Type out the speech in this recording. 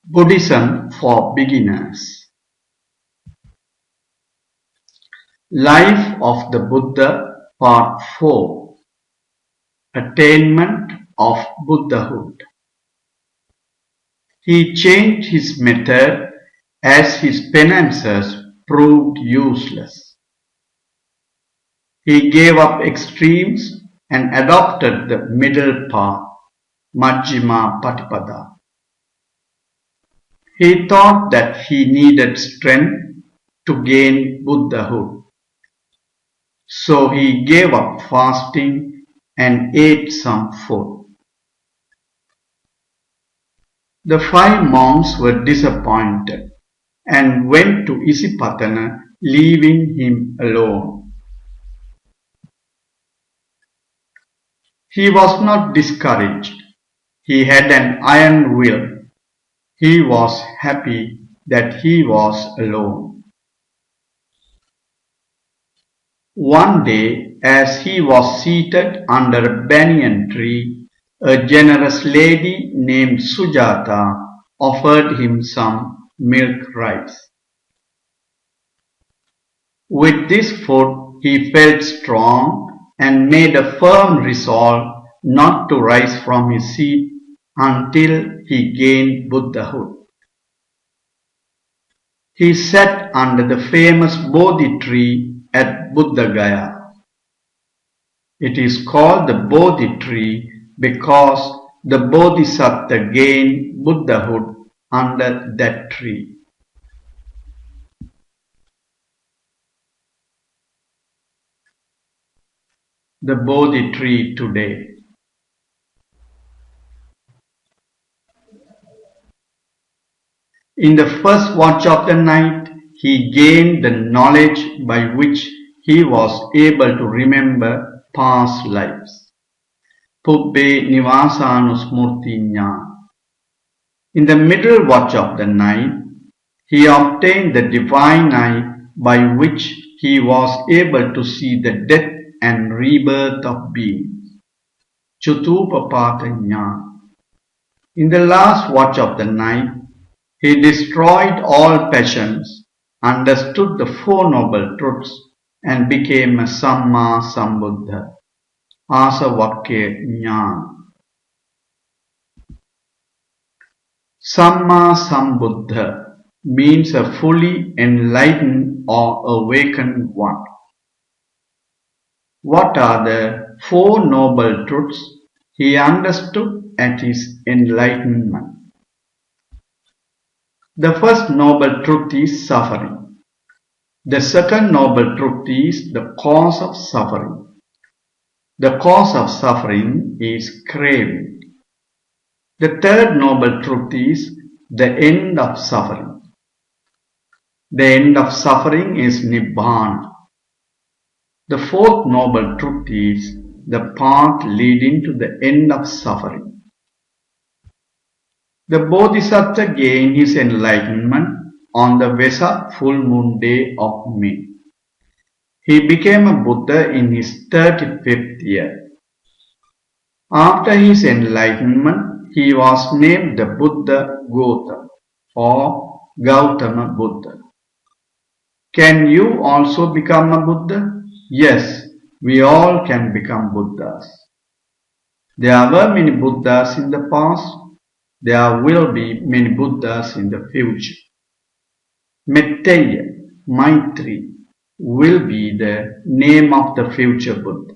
Buddhism for Beginners. Life of the Buddha Part 4. Attainment of Buddhahood. He changed his method as his penances proved useless. He gave up extremes and adopted the middle path, Majjhima Patipada. He thought that he needed strength to gain Buddhahood. So he gave up fasting and ate some food. The 5 monks were disappointed and went to Isipatana, leaving him alone. He was not discouraged. He had an iron will. He was happy that he was alone. One day, as he was seated under a banyan tree, a generous lady named Sujata offered him some milk rice. With this food, he felt strong and made a firm resolve not to rise from his seat until he gained Buddhahood. He sat under the famous Bodhi tree at Buddha Gaya. It is called the Bodhi tree because the Bodhisattva gained Buddhahood under that tree. The Bodhi tree today. In the first watch of the night, he gained the knowledge by which he was able to remember past lives. Pubbe Nivasanusmurti Jnana. In the middle watch of the night, he obtained the divine eye by which he was able to see the death and rebirth of beings. Chutupapata Jnana. In the last watch of the night, he destroyed all passions, understood the 4 noble truths, and became a Samma Sambuddha. Asavakya Jnana. Samma Sambuddha means a fully enlightened or awakened one. What are the 4 noble truths he understood at his enlightenment? The first noble truth is suffering. The second noble truth is the cause of suffering. The cause of suffering is craving. The third noble truth is the end of suffering. The end of suffering is Nibbana. The fourth noble truth is the path leading to the end of suffering. The Bodhisattva gained his enlightenment on the Vesak full moon day of May. He became a Buddha in his 35th year. After his enlightenment, he was named the Buddha Gautama or Gautama Buddha. Can you also become a Buddha? Yes, we all can become Buddhas. There were many Buddhas in the past. There will be many Buddhas in the future. Metteya, Maitri, will be the name of the future Buddha.